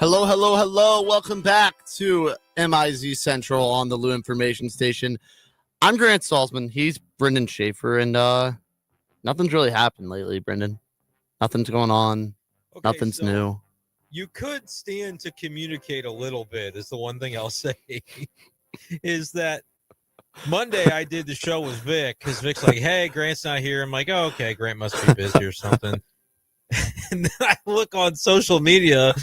Hello, hello, hello. Welcome back to MIZ Central on the Lou Information Station. I'm Grant Salzman. He's Brendan Schaefer, and nothing's really happened lately, Brendan. Nothing's going on. Okay, Nothing's so new. You could stand to communicate a little bit, is the one thing I'll say. Is that Monday I did the show with Vic, because Vic's like, hey, Grant's not here. I'm like, oh, okay, Grant must be busy or something. And then I look on social media,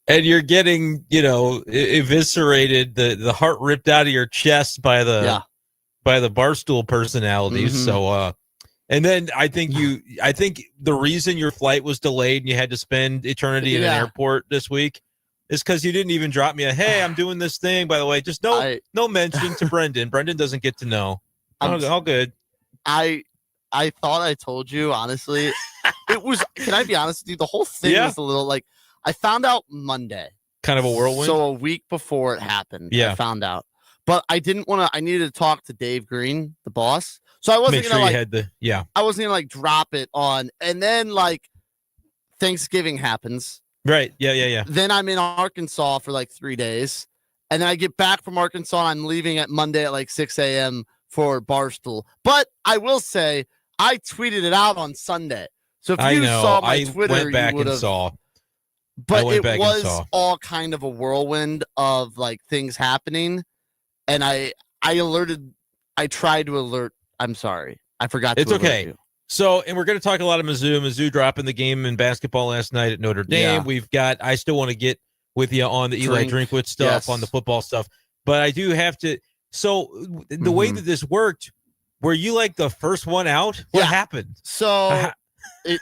and you're getting, eviscerated, the heart ripped out of your chest by the Barstool personalities. Mm-hmm. So, and then I think the reason your flight was delayed and you had to spend eternity in an airport this week is because you didn't even drop me a, hey, I'm doing this thing, by the way. Just no mention to Brendan. Brendan doesn't get to know. All good. I thought I told you, honestly. It was, can I be honest with you? The whole thing was a little like, I found out Monday. Kind of a whirlwind? So a week before it happened, I found out. But I didn't want to, I needed to talk to Dave Green, the boss. So I wasn't going to I wasn't going to drop it on. And then Thanksgiving happens. Right. Yeah. Then I'm in Arkansas for 3 days. And then I get back from Arkansas and I'm leaving at Monday at 6 a.m. for Barstool. But I will say, I tweeted it out on Sunday. So if you saw my Twitter, went back you would have. And saw. But it was all kind of a whirlwind of things happening. And I tried to alert. I'm sorry. I forgot to alert you. So, and we're going to talk a lot of Mizzou. Mizzou dropping the game in basketball last night at Notre Dame. Yeah. I still want to get with you on the Eli Drinkwitz stuff, on the football stuff. But I do have to. So the way that this worked, were you the first one out? What happened? So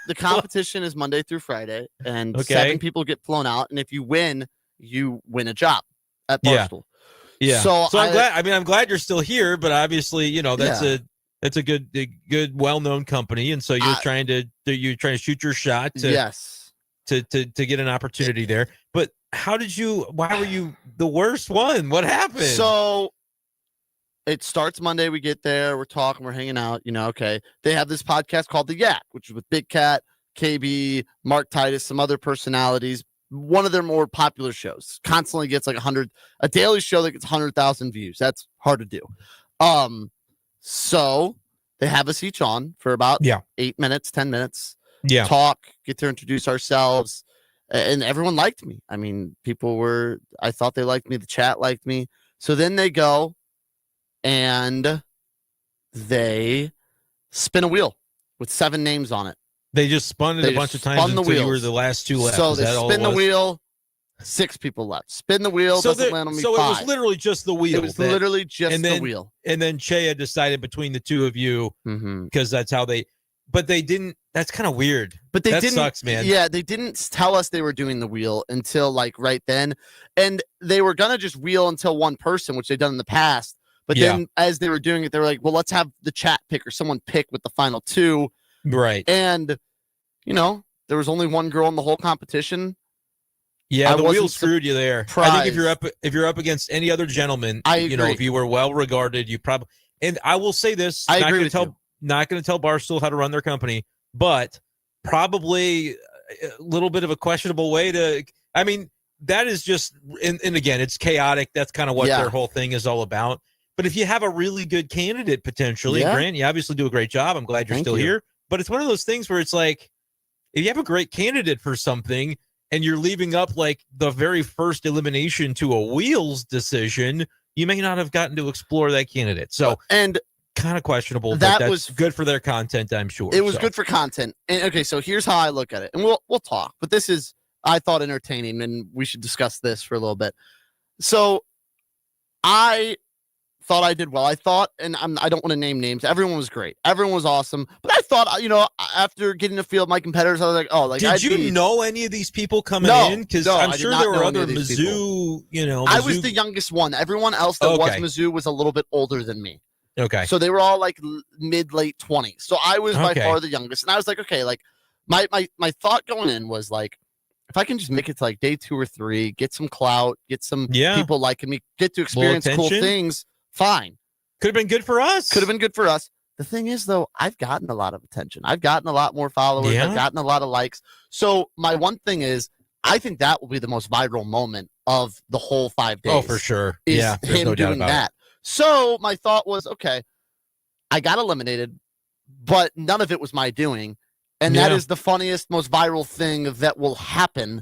the competition is Monday through Friday, and 7 people get flown out. And if you win a job at Barstool. Yeah. So I'm glad. I'm glad you're still here, but obviously, that's a good, well-known company, and so you're trying to shoot your shot to get an opportunity there. But why were you the worst one? What happened? So it starts Monday. We get there, we're talking, we're hanging out. They have this podcast called The Yak, which is with Big Cat, KB, Mark Titus, some other personalities. One of their more popular shows constantly gets a daily show that gets 100,000 views. That's hard to do. So they have us each on for about 8 minutes, 10 minutes. Yeah. Talk, get to introduce ourselves. And everyone liked me. I thought they liked me. The chat liked me. So then they go and they spin a wheel with 7 names on it. They just spun it a bunch of times until you were the last 2 left. So they spin the wheel, 6 people left. Spin the wheel, doesn't land on me. So 5. it was literally just the wheel. It was literally just the wheel. And then Chea decided between the 2 of you, because that's how but they didn't. That's kind of weird. But that sucks, man. Yeah, they didn't tell us they were doing the wheel until right then. And they were going to just wheel until one person, which they've done in the past. But then as they were doing it, they were like, well, let's have the chat pick or someone pick with the final 2. Right. And, there was only one girl in the whole competition. Yeah, the wheel screwed you there. Surprised. I think if you're up against any other gentleman, if you were well regarded, you probably. And I will say this: not going to tell Barstool how to run their company, but probably a little bit of a questionable way to. I mean, that is just, and again, it's chaotic. That's kind of what their whole thing is all about. But if you have a really good candidate potentially, Grant, you obviously do a great job. I'm glad you're still here. But it's one of those things where it's if you have a great candidate for something and you're leaving up the very first elimination to a wheels decision, you may not have gotten to explore that candidate. So, and kind of questionable, but that's good for their content, I'm sure. It was good for content. And okay, so here's how I look at it. And we'll talk, but this is, I thought, entertaining, and we should discuss this for a little bit. So I thought I did well. I thought, and I don't want to name names. Everyone was great. Everyone was awesome. But I thought, after getting to field my competitors, I was like, oh, did you know any of these people coming in? Because I'm sure there were other Mizzou, I was the youngest one. Everyone else that was Mizzou was a little bit older than me. Okay. So they were all mid-late 20s. So I was by far the youngest. And I was like, okay, my thought going in was if I can just make it to day 2 or 3, get some clout, get some people liking me, get to experience cool things, fine. Could have been good for us. The thing is, though, I've gotten a lot of attention. I've gotten a lot more followers. I've gotten a lot of likes. So my one thing is, I think that will be the most viral moment of the whole 5 days. Oh, for sure. Yeah, him no doing that. So my thought was, okay, I got eliminated, but none of it was my doing. And that is the funniest, most viral thing that will happen.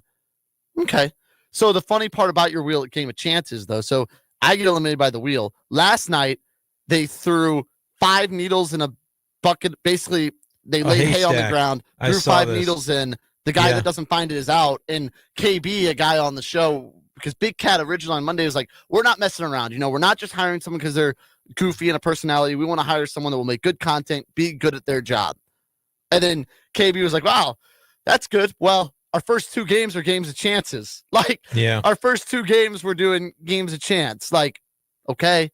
Okay. So the funny part about your wheel game of chances, though, so I get eliminated by the wheel. Last night, they threw 5 needles in a bucket. Basically, they laid hay on the ground, threw 5 needles in. The guy that doesn't find it is out. And KB, a guy on the show, because Big Cat originally on Monday was like, we're not messing around. We're not just hiring someone because they're goofy and a personality. We want to hire someone that will make good content, be good at their job. And then KB was like, wow, that's good. Well, our first 2 games are games of chances. Our first 2 games we're doing games of chance. Okay.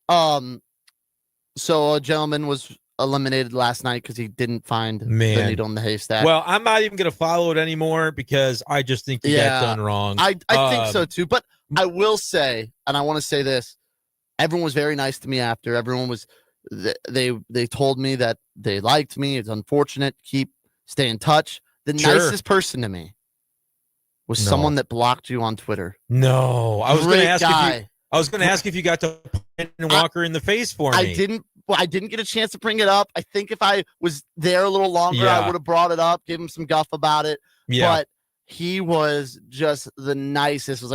So a gentleman was eliminated last night because he didn't find the needle in the haystack. Well, I'm not even going to follow it anymore because I just think you got done wrong. I think so too. But I will say, and I want to say this, everyone was very nice to me after. Everyone was, they told me that they liked me. It's unfortunate. Stay in touch. The nicest person to me was someone that blocked you on Twitter. No, I was going to ask if you got to Brandon Walker in the face for me. I didn't get a chance to bring it up. I think if I was there a little longer, I would have brought it up, give him some guff about it. Yeah. But he was just the nicest. Was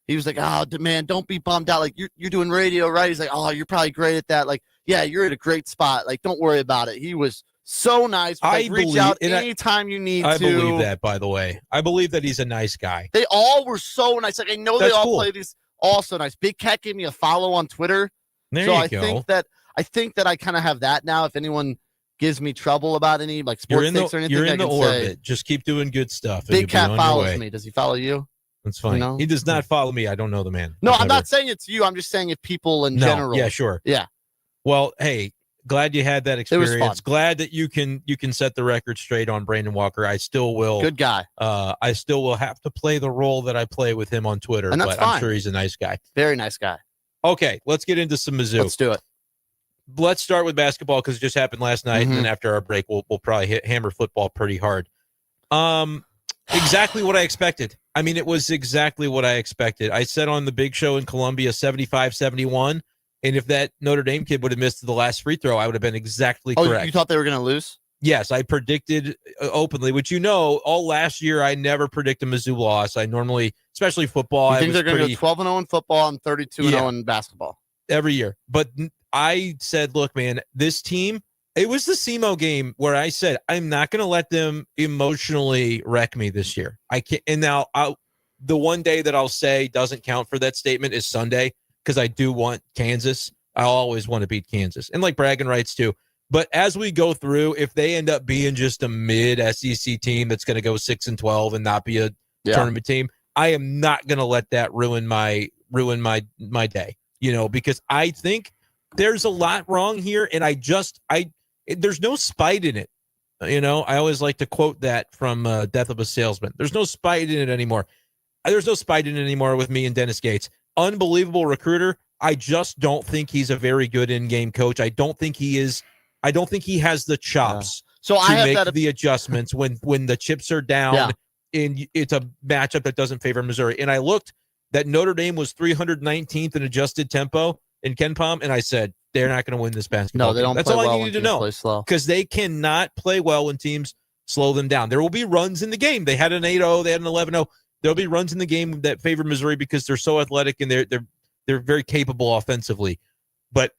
he was like, oh man, don't be bummed out. You're doing radio, right? He's like, oh, you're probably great at that. You're at a great spot. Don't worry about it. He was so nice. Reach out anytime you need to. I believe that, by the way. I believe that he's a nice guy. They all were so nice. I know they all play these also nice. Big Cat gave me a follow on Twitter. I think that I kind of have that now. If anyone gives me trouble about any sports takes or anything, you're in the orbit. Just keep doing good stuff. Big Cat follows me. Does he follow you? That's fine. He does not follow me. I don't know the man. No, I'm not saying it's you. I'm just saying if people in general. Yeah, sure. Yeah. Well, hey, glad you had that experience. It was fun. Glad that you can set the record straight on Brandon Walker. I still will. Good guy. I still will have to play the role that I play with him on Twitter, and but I'm sure he's a nice guy. Very nice guy. Okay, let's get into some Mizzou. Let's do it. Let's start with basketball because it just happened last night, and then after our break, we'll probably hammer football pretty hard. Exactly what I expected. I mean, it was exactly what I expected. I said on the big show in Columbia, 75-71, and if that Notre Dame kid would have missed the last free throw, I would have been exactly correct. You thought they were going to lose? Yes, I predicted openly, which all last year I never predict a Mizzou loss. I normally, especially football, I think they're going to go 12-0 in football and 32-0 in basketball every year. But I said, look, man, this team, it was the SEMO game where I said, I'm not going to let them emotionally wreck me this year. I can't. And now the one day that I'll say doesn't count for that statement is Sunday because I do want Kansas. I always want to beat Kansas and bragging rights too. But as we go through, if they end up being just a mid SEC team that's going to go 6-12 and not be a tournament team, I am not going to let that ruin my day. Because I think there's a lot wrong here, and there's no spite in it. I always like to quote that from Death of a Salesman. There's no spite in it anymore. There's no spite in it anymore with me and Dennis Gates. Unbelievable recruiter. I just don't think he's a very good in-game coach. I don't think he is. I don't think he has the chops to make the adjustments when the chips are down and it's a matchup that doesn't favor Missouri. And I looked that Notre Dame was 319th in adjusted tempo in KenPom, and I said, they're not going to win this basketball. No, they don't. That's all I needed to know because they cannot play well when teams slow them down. There will be runs in the game. They had an 8-0, they had an 11-0. There'll be runs in the game that favor Missouri because they're so athletic and they're very capable offensively. But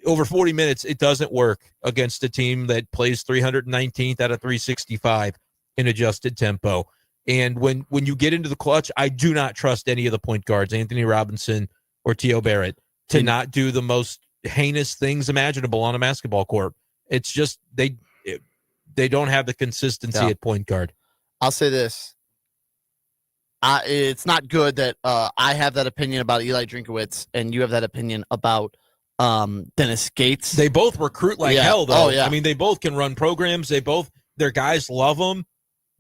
over 40 minutes, it doesn't work against a team that plays 319th out of 365 in adjusted tempo. And when you get into the clutch, I do not trust any of the point guards, Anthony Robinson or T.O. Barrett, to not do the most heinous things imaginable on a basketball court. It's just they don't have the consistency at point guard. I'll say this. It's not good that I have that opinion about Eli Drinkowitz and you have that opinion about Dennis Gates. They both recruit like hell, though. Oh, yeah. I mean, they both can run programs. Their guys love them.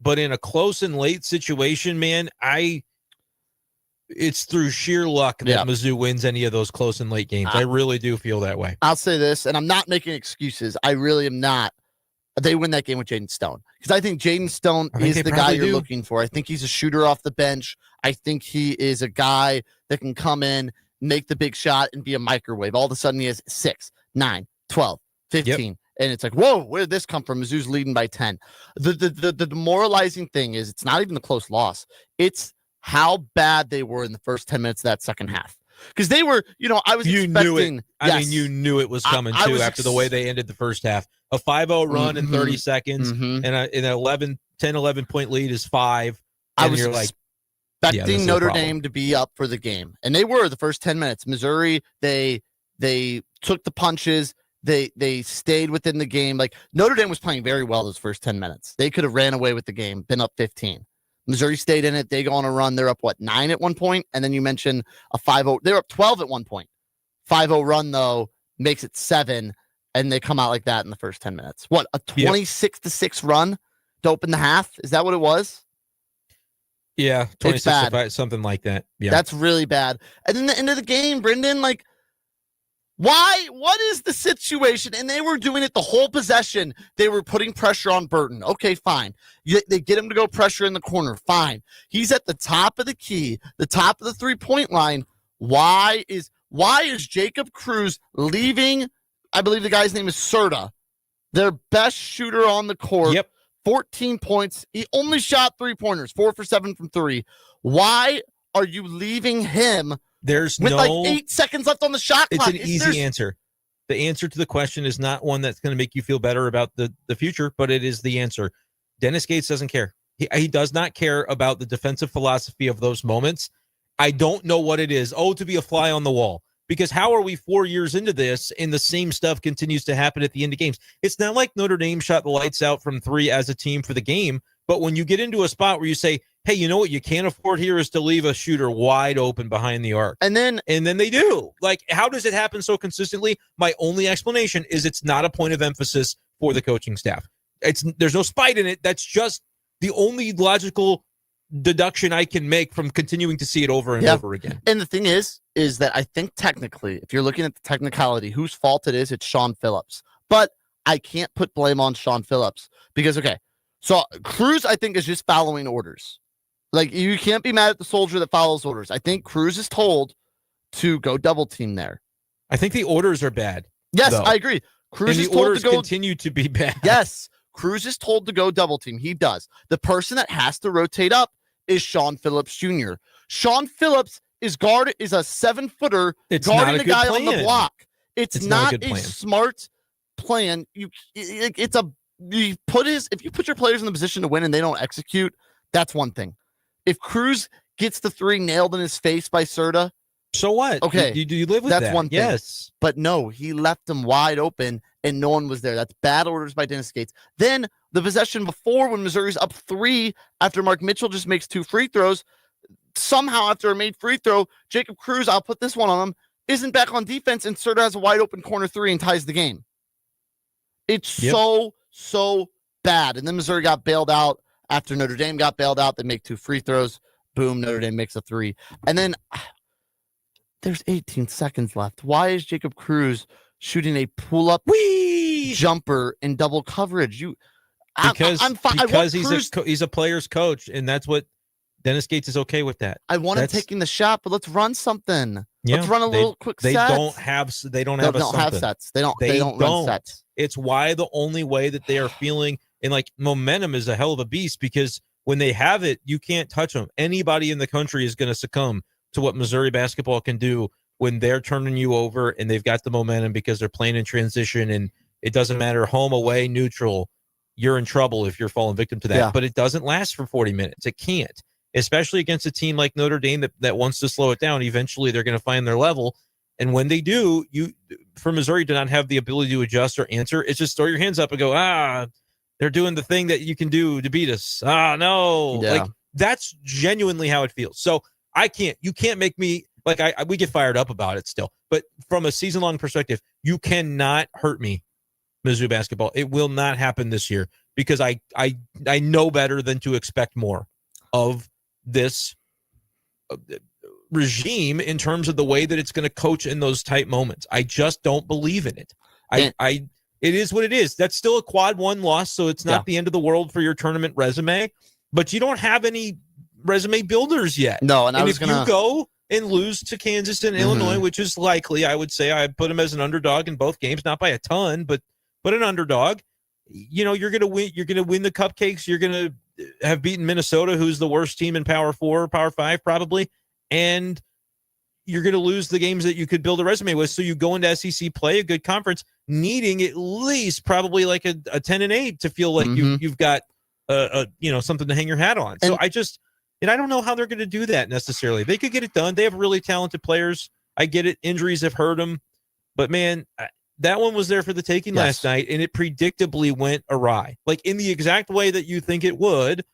But in a close and late situation, man, it's through sheer luck that Mizzou wins any of those close and late games. I really do feel that way. I'll say this, and I'm not making excuses. I really am not. they win that game with Jaden Stone. Because I think Jaden Stone is the guy you're looking for. I think he's a shooter off the bench. I think he is a guy that can come in, make the big shot, and be a microwave. All of a sudden, he has 6, 9, 12, 15. Yep. And it's like, whoa, where did this come from? Mizzou's leading by 10. The demoralizing thing is it's not even the close loss. It's how bad they were in the first 10 minutes of that second half. Because they were, I was expecting. Knew it. I mean, you knew it was coming, too, after the way they ended the first half. A 5-0 run in 30 seconds, and an 10-11 point lead is 5. And I was expecting Notre Dame to be up for the game. And they were the first 10 minutes. Missouri, they took the punches. They stayed within the game. Like, Notre Dame was playing very well those first 10 minutes. They could have ran away with the game, been up 15. Missouri stayed in it. They go on a run. They're up, 9 at one point? And then you mentioned a 5-0. They were up 12 at one point. 5-0 run, though, makes it 7, and they come out like that in the first 10 minutes. What, a 26-6 run to open the half? Is that what it was? Yeah, 26-5, something like that. Yeah, that's really bad. And then the end of the game, Brendan, like, why? What is the situation? And they were doing it the whole possession. They were putting pressure on Burton. Okay, fine. They get him to go pressure in the corner. Fine. He's at the top of the key, the top of the three-point line. Why is Jacob Cruz leaving? I believe the guy's name is Serta, their best shooter on the court. Yep. 14 points. He only shot 3-pointers, 4 for 7 from 3. Why are you leaving him? There's with 8 seconds left on the shot clock? It's an easy answer. The answer to the question is not one that's going to make you feel better about the future, but it is the answer. Dennis Gates doesn't care. He does not care about the defensive philosophy of those moments. I don't know what it is. To be a fly on the wall. Because how are we 4 years into this and the same stuff continues to happen at the end of games? It's not like Notre Dame shot the lights out from 3 as a team for the game, but when you get into a spot where you say, hey, you know what you can't afford here is to leave a shooter wide open behind the arc. And then they do. Like, how does it happen so consistently? My only explanation is it's not a point of emphasis for the coaching staff. There's no spite in it. That's just the only logical deduction I can make from continuing to see it over and over again. And the thing is that I think technically, if you're looking at the technicality, whose fault it is, it's Sean Phillips. But I can't put blame on Sean Phillips because, so Cruz, I think, is just following orders. Like, you can't be mad at the soldier that follows orders. I think Cruz is told to go double team there. I think the orders are bad. Yes, though. I agree. Cruz and is the told orders to go continue to be bad. Yes, Cruz is told to go double team. He does. The person that has to rotate up is Sean Phillips Jr. Sean Phillips is a 7-footer guarding the guy on the block. It's not a smart plan. If you put your players in the position to win and they don't execute, that's one thing. If Cruz gets the 3 nailed in his face by Serta, so what? Okay, do you live with that? That's one thing. Yes, but no, he left them wide open and no one was there. That's bad orders by Dennis Gates. Then the possession before, when Missouri's up 3 after Mark Mitchell just makes 2 free throws, somehow after a made free throw, Jacob Cruz, I'll put this one on him, isn't back on defense, and Serta has a wide open corner 3 and ties the game. It's so bad. And then Missouri got bailed out after Notre Dame got bailed out. They make 2 free throws. Boom, Notre Dame makes a 3. And then there's 18 seconds left. Why is Jacob Cruz shooting a pull-up jumper in double coverage? Because he's a player's coach, and that's what Dennis Gates is okay with that. I want him taking the shot, but let's run something. Let's run a little quick set. They don't have sets. They don't run sets. It's why the only way that they are feeling, and like, momentum is a hell of a beast, because when they have it, you can't touch them. Anybody in the country is going to succumb to what Missouri basketball can do when they're turning you over and they've got the momentum because they're playing in transition, and it doesn't matter home, away, neutral. You're in trouble if you're falling victim to that. Yeah. But it doesn't last for 40 minutes. It can't, especially against a team like Notre Dame that wants to slow it down. Eventually, they're going to find their level. And when they do, for Missouri to not have the ability to adjust or answer, it's just throw your hands up and go, they're doing the thing that you can do to beat us. No. Yeah. Like, that's genuinely how it feels. So you can't make me, like, we get fired up about it still. But from a season-long perspective, you cannot hurt me, Mizzou basketball. It will not happen this year, because I know better than to expect more of this regime in terms of the way that it's going to coach in those tight moments. I just don't believe in it. it is what it is. That's still a quad 1 loss, so it's not the end of the world for your tournament resume. But you don't have any resume builders yet. No, and if you go and lose to Kansas and Illinois, which is likely, I would say I put them as an underdog in both games, not by a ton, but an underdog. You're going to win. You're going to win the cupcakes. You're going to have beaten Minnesota, who's the worst team in Power 4, Power 5, probably, and you're going to lose the games that you could build a resume with. So you go into SEC play, a good conference, needing at least probably like a 10-8 to feel like you've got something to hang your hat on. So I don't know how they're going to do that necessarily. They could get it done. They have really talented players. I get it. Injuries have hurt them, but man, that one was there for the taking last night, and it predictably went awry, like in the exact way that you think it would.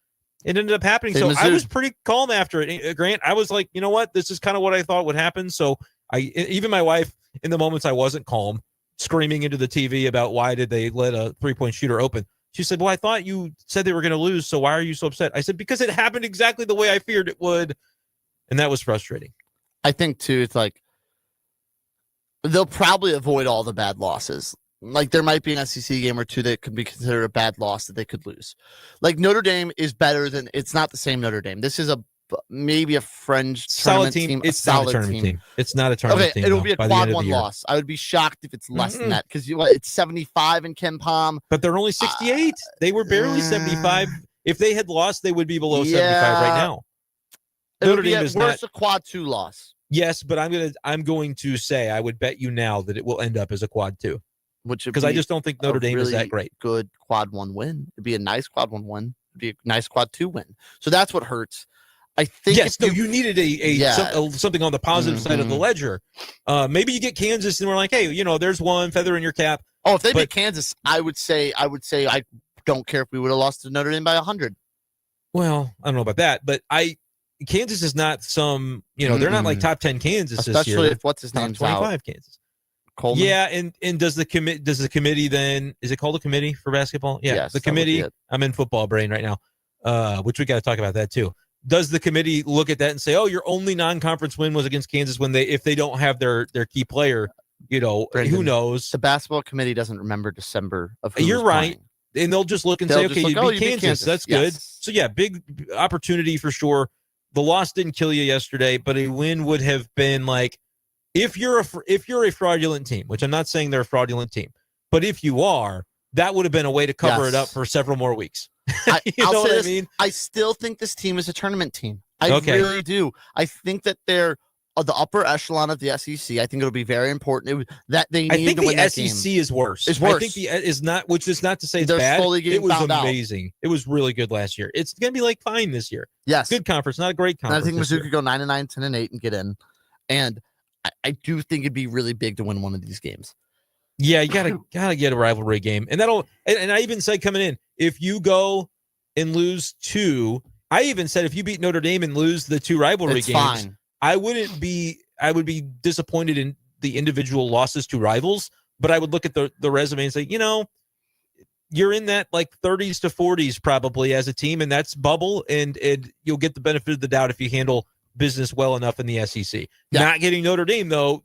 It ended up happening. So I was pretty calm after it, Grant. I was like, you know what? This is kind of what I thought would happen. So even my wife, in the moments I wasn't calm, screaming into the TV about why did they let a 3-point shooter open, she said, well, I thought you said they were going to lose, so why are you so upset? I said, because it happened exactly the way I feared it would, and that was frustrating. I think, too, it's like they'll probably avoid all the bad losses. Like, there might be an SEC game or two that could be considered a bad loss that they could lose. Like, Notre Dame is better than – it's not the same Notre Dame. This is maybe a fringe solid team. It's not a tournament team. It's not a tournament team. It'll be a quad 1 loss. I would be shocked if it's less than that because it's 75 in Ken Palm. But they're only 68. They were barely 75. If they had lost, they would be below 75 right now. Notre Dame is worse a quad 2 loss. Yes, but I'm going to say I would bet you now that it will end up as a quad 2. Because I just don't think Notre Dame is that great. Good quad 1 win. It'd be a nice quad 1 win. It'd be a nice quad 2 win. So that's what hurts. I think you needed something on the positive side of the ledger. Maybe you get Kansas and we're like, hey, there's one feather in your cap. Oh, if they beat Kansas, I would say I don't care if we would have lost to Notre Dame by 100. Well, I don't know about that, but Kansas is not some, they're not like top 10 Kansas especially this year. Especially if what's his name's 25 out. Kansas. Coleman? Yeah, and does the committee then, is it called a committee for basketball? Yeah, yes, the committee. I'm in football brain right now, which we got to talk about that too. Does the committee look at that and say, "Oh, your only non-conference win was against Kansas if they don't have their key player"? Brandon, who knows? The basketball committee doesn't remember December of. You're right, and they'll just look and say, "Okay, you beat Kansas. That's good." Yes. So yeah, big opportunity for sure. The loss didn't kill you yesterday, but a win would have been like if you're a fraudulent team, which I'm not saying they're a fraudulent team, but if you are, that would have been a way to cover it up for several more weeks. I'll say this, I mean? I still think this team is a tournament team. I really do. I think that they're the upper echelon of the SEC. I think it'll be very important that they need to win that game. I think the SEC is worse. It's worse. I think is not, which is not to say it's they're bad. It was amazing. Out. It was really good last year. It's going to be like fine this year. Yes. Good conference, not a great conference. And I think Mizzou could go 9-9, 10-8 and get in. And I do think it'd be really big to win one of these games. Yeah, you gotta get a rivalry game. And and I even said coming in, if you go and lose 2, I even said if you beat Notre Dame and lose the 2 rivalry games, fine. I would be disappointed in the individual losses to rivals, but I would look at the resume and say, you're in that like 30s to 40s probably as a team, and that's bubble, and you'll get the benefit of the doubt if you handle business well enough in the SEC. Yeah. Not getting Notre Dame though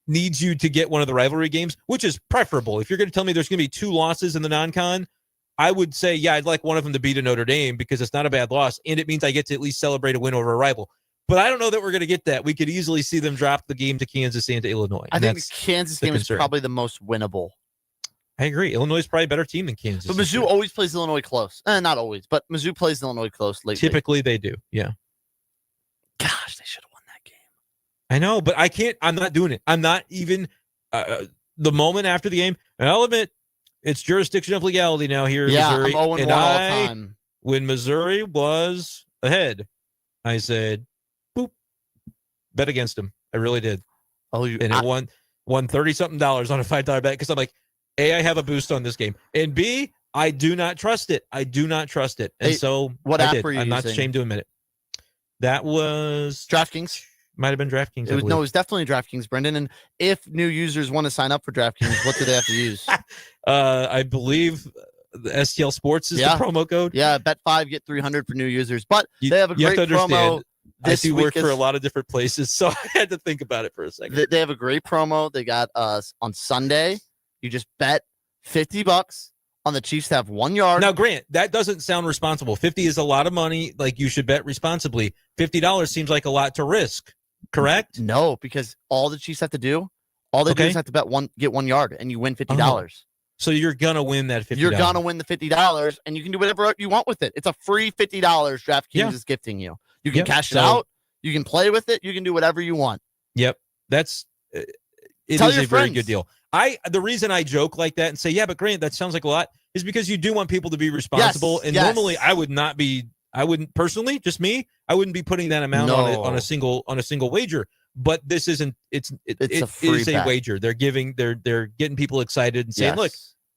needs you to get one of the rivalry games, which is preferable. If you're going to tell me there's going to be 2 losses in the non-con, I would say, yeah, I'd like one of them to beat a Notre Dame because it's not a bad loss, and it means I get to at least celebrate a win over a rival. But I don't know that we're going to get that. We could easily see them drop the game to Kansas and to Illinois. I think the Kansas game is probably the most winnable. I agree. Illinois is probably a better team than Kansas. But Mizzou always plays Illinois close. Not always, but Mizzou plays Illinois close lately. Typically they do, yeah. Gosh, they should have won that game. I know, but I can't. I'm not doing it. I'm not even the moment after the game. And I'll admit, it's jurisdiction of legality now here in Missouri. I'm 0-1 all time. When Missouri was ahead, I said, boop, bet against him. I really did. It won $30-something on a $5 bet because I'm like, A, I have a boost on this game, and B, I do not trust it. And so what app were you I'm not using? ashamed to admit it. That was DraftKings. Might have been DraftKings. It was definitely DraftKings, Brendan. And if new users want to sign up for DraftKings, what do they have to use? I believe the STL Sports is the promo code. Yeah, bet 5, get 300 for new users. But they have a great promo. I do work for a lot of different places, so I had to think about it for a second. They have a great promo. They got on Sunday. You just bet $50 on the Chiefs to have 1 yard. Now, Grant, that doesn't sound responsible. 50 is a lot of money. Like, you should bet responsibly. $50 seems like a lot to risk, correct? No, because all the Chiefs have to do, do is have to get 1 yard, and you win $50. Oh. So you're going to win that $50. You're going to win the $50, and you can do whatever you want with it. It's a free $50 DraftKings is gifting you. You can cash it out. You can play with it. You can do whatever you want. Yep. It is a very good deal. The reason I joke like that and say, yeah, but Grant, that sounds like a lot, is because you do want people to be responsible. Normally I wouldn't personally, just me, I wouldn't be putting that amount on a single wager. But this isn't, it is a wager. They're getting people excited and saying, look,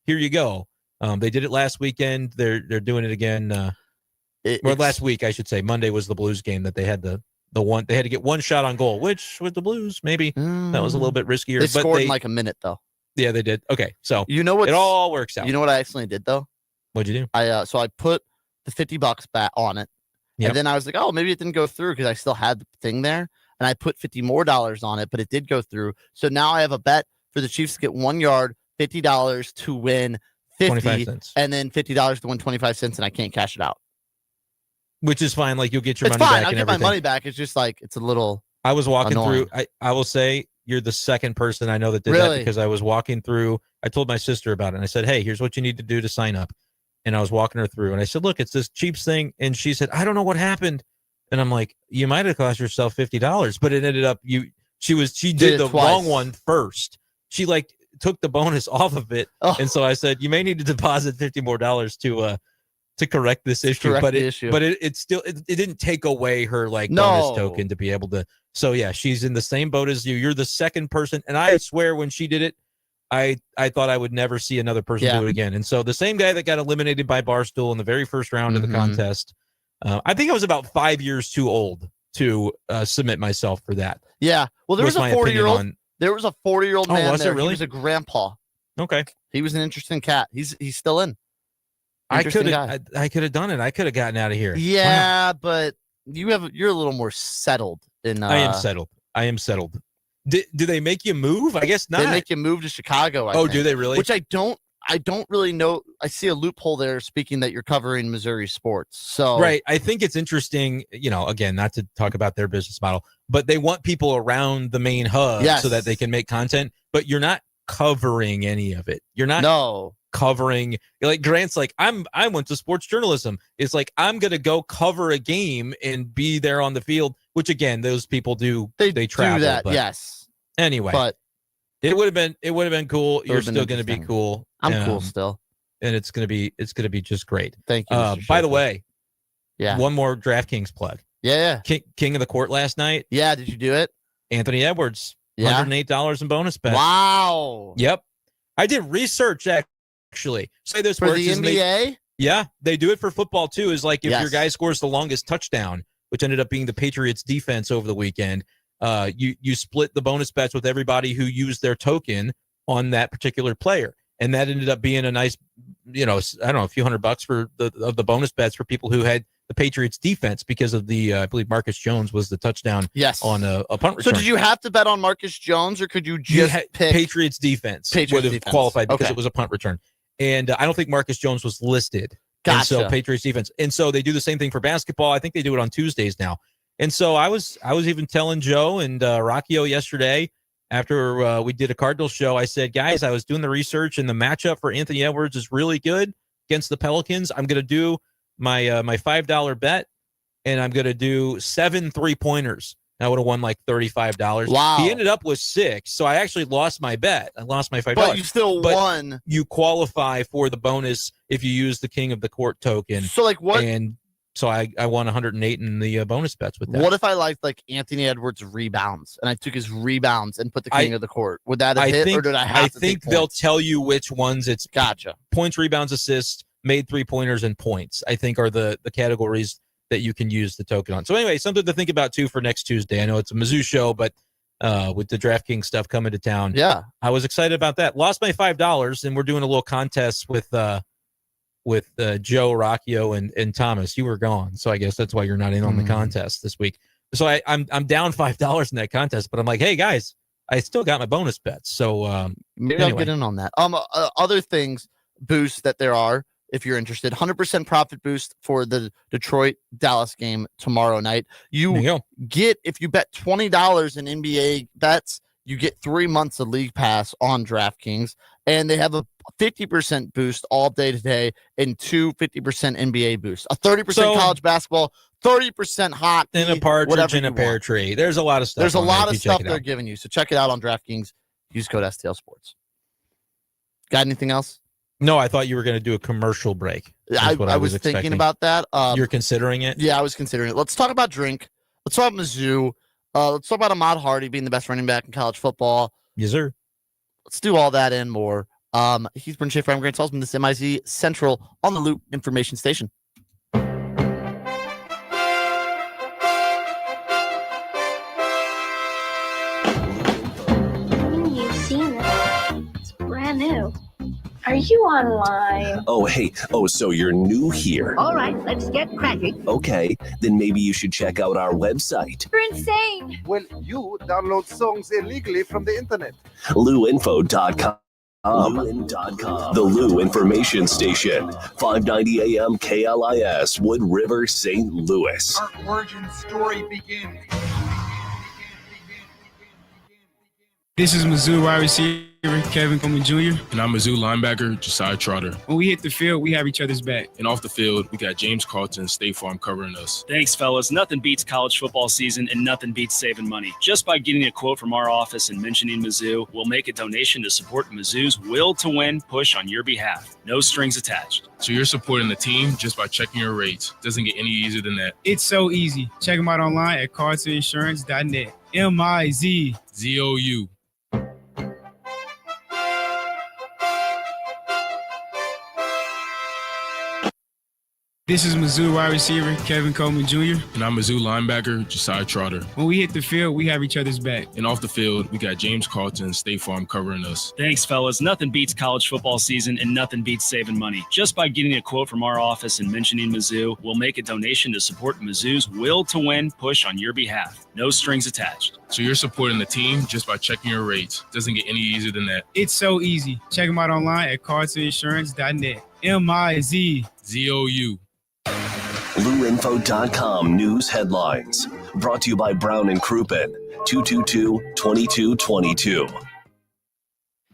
here you go. They did it last weekend. They're doing it again. Or last week, I should say. Monday was the Blues game that they had the one. They had to get one shot on goal, which with the Blues, maybe that was a little bit riskier. They scored in like a minute, though. Yeah, they did. Okay, so you know what? It all works out. You know what I accidentally did though? What'd you do? I put the $50 back on it, and then I was like, oh, maybe it didn't go through because I still had the thing there, and I put $50 more on it, but it did go through. So now I have a bet for the Chiefs to get 1 yard, $50 to win 50, and then $50 to win 25 cents, and I can't cash it out. Which is fine. Like, you'll get your money back. I'll get my money back. It's just like, it's a little I was walking annoying. through. I will say you're the second person I know that did that, because I was walking through. I told my sister about it, and I said, hey, here's what you need to do to sign up. And I was walking her through, and I said, look, it's this Chiefs thing. And she said, I don't know what happened. And I'm like, you might have cost yourself $50, but it ended up she did the wrong one first. She took the bonus off of it. Oh. And so I said, you may need to deposit $50 more to correct this issue. But it still didn't take away her bonus token to be able to. So yeah, she's in the same boat as you. You're the second person. And I swear when she did it, I thought I would never see another person do it again. And so the same guy that got eliminated by Barstool in the very first round of the contest, I think I was about 5 years too old to submit myself for that. Yeah. Well, there was a 40-year-old. There was a 40-year-old man was there. It really? He was a grandpa. Okay. He was an interesting cat. He's still in. I could have done it. I could have gotten out of here. Yeah, but you're a little more settled. I am settled. Do they make you move? I guess not. They make you move to Chicago. I think. Do they really? Which I don't really know. I see a loophole there, speaking that you're covering Missouri sports. So right. I think it's interesting, again, not to talk about their business model, but they want people around the main hub so that they can make content, but you're not covering any of it. You're not covering, like Grant's like, I went to sports journalism. It's like, I'm going to go cover a game and be there on the field, which again, those people do. They travel. Do that. Yes. Anyway, but it would have been cool. You're still going to be cool. I'm cool still. And it's going to be just great. Thank you. By the way, yeah. One more DraftKings plug. Yeah. King of the Court last night. Yeah. Did you do it? Anthony Edwards. Yeah. $108 in bonus bet. Wow. Yep. I did research actually. Say this for the NBA. They do it for football too. Is like if your guy scores the longest touchdown, which ended up being the Patriots defense over the weekend, you split the bonus bets with everybody who used their token on that particular player. And that ended up being a nice, I don't know, a few $100 for the bonus bets for people who had the Patriots defense because of the, I believe Marcus Jones was the touchdown on a punt return. So did you have to bet on Marcus Jones, or could you just pick Patriots defense? Would have qualified because it was a punt return. And I don't think Marcus Jones was listed. Gotcha. And so Patriots defense. And so they do the same thing for basketball. I think they do it on Tuesdays now. And so I was even telling Joe and Rockio yesterday, after we did a Cardinals show, I said, guys, I was doing the research, and the matchup for Anthony Edwards is really good against the Pelicans. I'm going to do my $5 bet, and I'm going to do 7 3-pointers. I would have won like $35. Wow. He ended up with 6, so I actually lost my bet. I lost my $5. But you still won. You qualify for the bonus if you use the King of the Court token. So like what? And so I won 108 in the bonus bets with that. What if I liked like Anthony Edwards rebounds, and I took his rebounds and put the King of the Court? Would that have hit, or did I have to take points? They'll tell you which ones it's gotcha. Points, rebounds, assists, made 3-pointers, and points, I think, are the categories that you can use the token on. So anyway, something to think about too for next Tuesday. I know it's a Mizzou show, but with the DraftKings stuff coming to town, I was excited about that. Lost my $5, and we're doing a little contest with Joe, Rockio, and Thomas. You were gone, so I guess that's why you're not in on the contest this week. So I'm down $5 in that contest, but I'm like, hey guys, I still got my bonus bets. So maybe I'll get in on that. Other things, boosts that there are, if you're interested, 100% profit boost for the Detroit-Dallas game tomorrow night. You get, if you bet $20 in NBA bets, you get 3 months of League Pass on DraftKings, and they have a 50% boost all day today and 50% NBA boosts. A 30% college basketball, 30% hockey. And a partridge in a pear tree. There's a lot of stuff. There's a lot of stuff they're giving you. So check it out on DraftKings. Use code STL Sports. Got anything else? No, I thought you were going to do a commercial break. I was thinking about that. You're considering it? Yeah, I was considering it. Let's talk about drink. Let's talk about Mizzou. Let's talk about Ahmad Hardy being the best running back in college football. Yes, sir. Let's do all that and more. He's Brent Schaefer. I'm Grant Salzman. This is MIZ Central on the Loop Information Station. You've seen it. It's brand new. Are you online? Oh, hey. Oh, so you're new here. All right, let's get cracking. Okay, then maybe you should check out our website. You're insane. Well, you download songs illegally from the internet. LouInfo.com. The Lou Information Station, 590 AM KLIS, Wood River, St. Louis. Our origin story begins. This is Mizzou wide receiver Kevin Coleman Jr. And I'm Mizzou linebacker Josiah Trotter. When we hit the field, we have each other's back. And off the field, we got James Carlton, State Farm covering us. Thanks, fellas. Nothing beats college football season and nothing beats saving money. Just by getting a quote from our office and mentioning Mizzou, we'll make a donation to support Mizzou's will to win push on your behalf. No strings attached. So you're supporting the team just by checking your rates. Doesn't get any easier than that. It's so easy. Check them out online at carltoninsurance.net. MIZ. ZOU. This is Mizzou wide receiver Kevin Coleman Jr. And I'm Mizzou linebacker Josiah Trotter. When we hit the field, we have each other's back. And off the field, we got James Carlton, State Farm covering us. Thanks, fellas. Nothing beats college football season and nothing beats saving money. Just by getting a quote from our office and mentioning Mizzou, we'll make a donation to support Mizzou's will to win push on your behalf. No strings attached. So you're supporting the team just by checking your rates. Doesn't get any easier than that. It's so easy. Check them out online at carltoninsurance.net. MIZ. ZOU. LouInfo.com news headlines. Brought to you by Brown and Crouppen, 222-2222.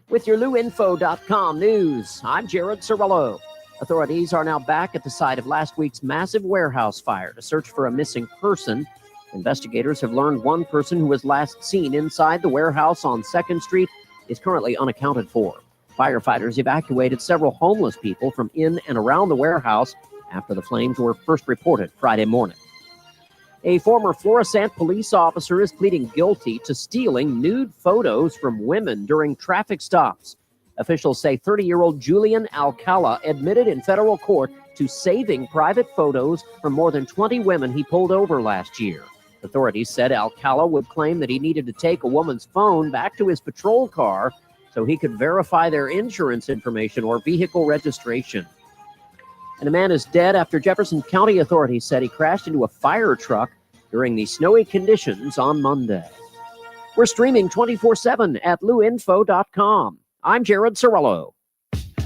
With your LouInfo.com news, I'm Jared Cirillo. Authorities are now back at the site of last week's massive warehouse fire to search for a missing person. Investigators have learned one person who was last seen inside the warehouse on 2nd Street is currently unaccounted for. Firefighters evacuated several homeless people from in and around the warehouse after the flames were first reported Friday morning. A former Florissant police officer is pleading guilty to stealing nude photos from women during traffic stops. Officials say 30-year-old Julian Alcala admitted in federal court to saving private photos from more than 20 women he pulled over last year. Authorities said Alcala would claim that he needed to take a woman's phone back to his patrol car so he could verify their insurance information or vehicle registration. And a man is dead after Jefferson County authorities said he crashed into a fire truck during the snowy conditions on Monday. We're streaming 24/7 at LouInfo.com. I'm Jared Cirillo.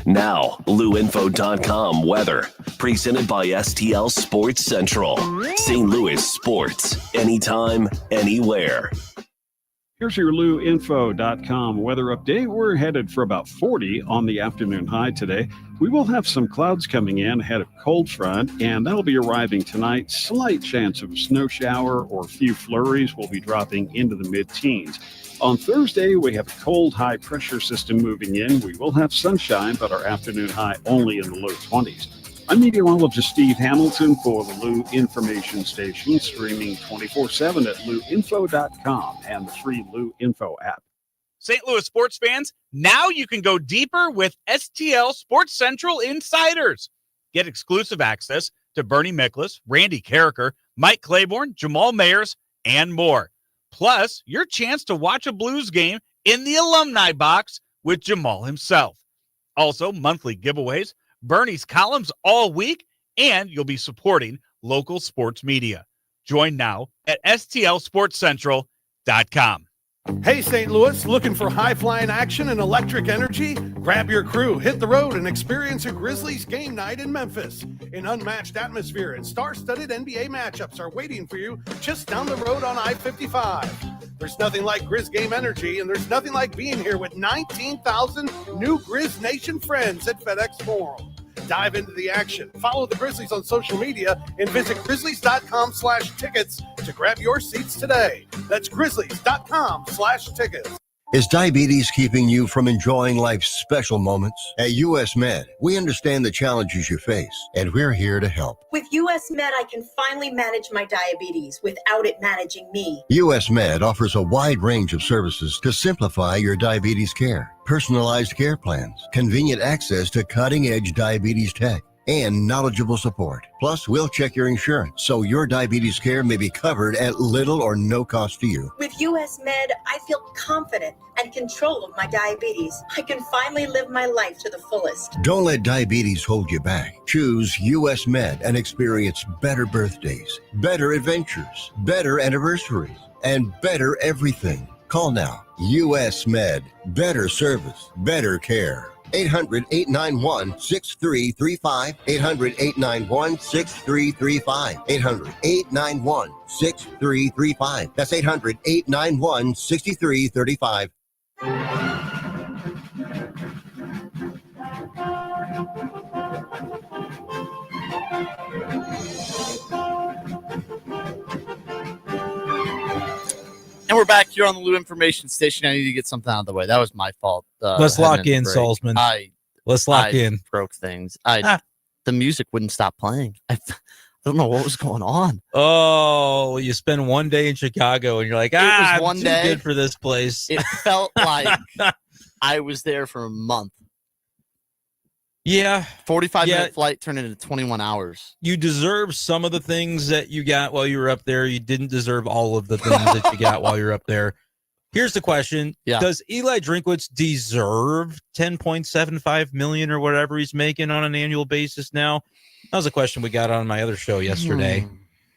Now, LouInfo.com weather. Presented by STL Sports Central. St. Louis sports. Anytime, anywhere. Here's your LouInfo.com weather update. We're headed for about 40 on the afternoon high today. We will have some clouds coming in ahead of cold front, and that'll be arriving tonight. Slight chance of a snow shower or a few flurries will be dropping into the mid-teens. On Thursday, we have a cold high pressure system moving in. We will have sunshine, but our afternoon high only in the low 20s. I'm meteorologist Steve Hamilton for the Lou Information Station, streaming 24/7 at LouInfo.com and the free Lou Info app. St. Louis sports fans, now you can go deeper with STL Sports Central Insiders. Get exclusive access to Bernie Miklasz, Randy Carricker, Mike Claiborne, Jamal Mayers, and more. Plus, your chance to watch a Blues game in the alumni box with Jamal himself. Also, monthly giveaways, Bernie's columns all week, and you'll be supporting local sports media. Join now at stlsportscentral.com. Hey, St. Louis, looking for high-flying action and electric energy? Grab your crew, hit the road, and experience a Grizzlies game night in Memphis. An unmatched atmosphere and star-studded NBA matchups are waiting for you just down the road on I-55. There's nothing like Grizz game energy, and there's nothing like being here with 19,000 new Grizz Nation friends at FedEx Forum. Dive into the action. Follow the Grizzlies on social media and visit grizzlies.com/tickets to grab your seats today. That's grizzlies.com/tickets. Is diabetes keeping you from enjoying life's special moments? At US Med, we understand the challenges you face, and we're here to help. With US Med, I can finally manage my diabetes without it managing me. US Med offers a wide range of services to simplify your diabetes care. Personalized care plans, convenient access to cutting-edge diabetes tech, and knowledgeable support. Plus, we'll check your insurance so your diabetes care may be covered at little or no cost to you. With US Med, I feel confident and control of my diabetes. I can finally live my life to the fullest. Don't let diabetes hold you back. Choose US Med and experience better birthdays, better adventures, better anniversaries, and better everything. Call now. US Med. Better service, better care. 800-891-6335. 800-891-6335. 800-891-6335. That's 800-891-6335. And we're back here on the Lou Information Station. I need to get something out of the way. That was my fault. Let's lock in, Salzman. Let's lock in. Broke things. The music wouldn't stop playing. I don't know what was going on. Oh, you spend one day in Chicago and you're like, I'm one too day good for this place. It felt like I was there for a month. Yeah. 45-minute flight turned into 21 hours. You deserve some of the things that you got while you were up there. You didn't deserve all of the things that you got while you're up there. Here's the question. Yeah. Does Eli Drinkwitz deserve $10.75 million or whatever he's making on an annual basis now? That was a question we got on my other show yesterday.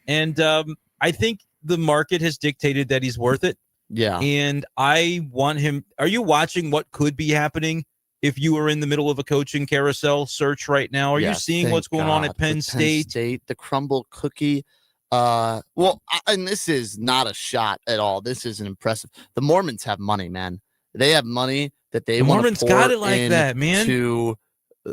And I think the market has dictated that he's worth it. Yeah. And I want him. Are you watching what could be happening if you were in the middle of a coaching carousel search right now? Are you seeing what's going on at Penn State? The crumble cookie. And this is not a shot at all. This isn't impressive. The Mormons have money, man. They have money that they want Mormons to got it like that, man. To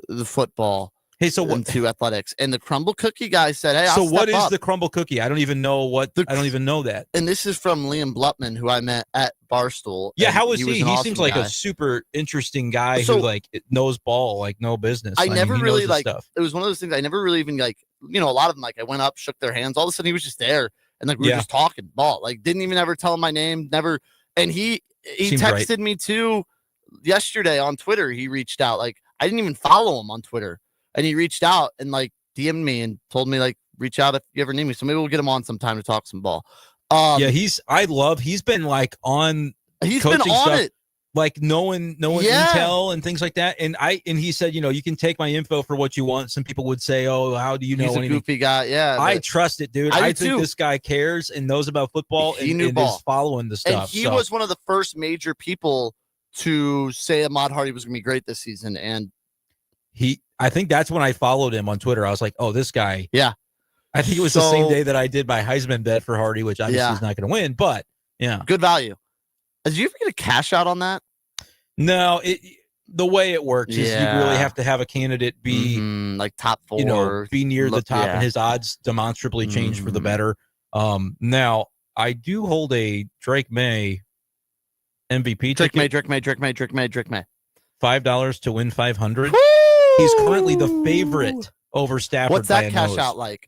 the football. Hey, so what? To athletics, and the crumble cookie guy said, "Hey, so what is the crumble cookie? I don't even know what. I don't even know that." And this is from Liam Blutman, who I met at Barstool. Yeah, how is he? He seems like a super interesting guy who like knows ball like no business. I never really like. Stuff. It was one of those things I never really even like. A lot of them like I went up, shook their hands. All of a sudden, he was just there, and like we were just talking ball. Like didn't even ever tell him my name. Never. And he texted me too yesterday on Twitter. He reached out. Like I didn't even follow him on Twitter. And he reached out and like DM'd me and told me like reach out if you ever need me. So maybe we'll get him on sometime to talk some ball. He's been like on he's been on stuff, it. Like knowing intel and things like that. And he said, you can take my info for what you want. Some people would say, oh, how do you know he's a goofy guy? Yeah. I trust it, dude. I think this guy cares and knows about football and is following the stuff. And he was one of the first major people to say Ahmad Hardy was gonna be great this season. And I think that's when I followed him on Twitter. I was like, oh, this guy. Yeah. I think it was the same day that I did my Heisman bet for Hardy, which obviously he's not going to win, but yeah. Good value. Did you ever get a cash out on that? No, the way it works is you really have to have a candidate be like top 4, be near the top, and his odds demonstrably change for the better. Now, I do hold a Drake May MVP Drake ticket. May. $5 to win 500. He's currently the favorite over Stafford. What's that cash out like?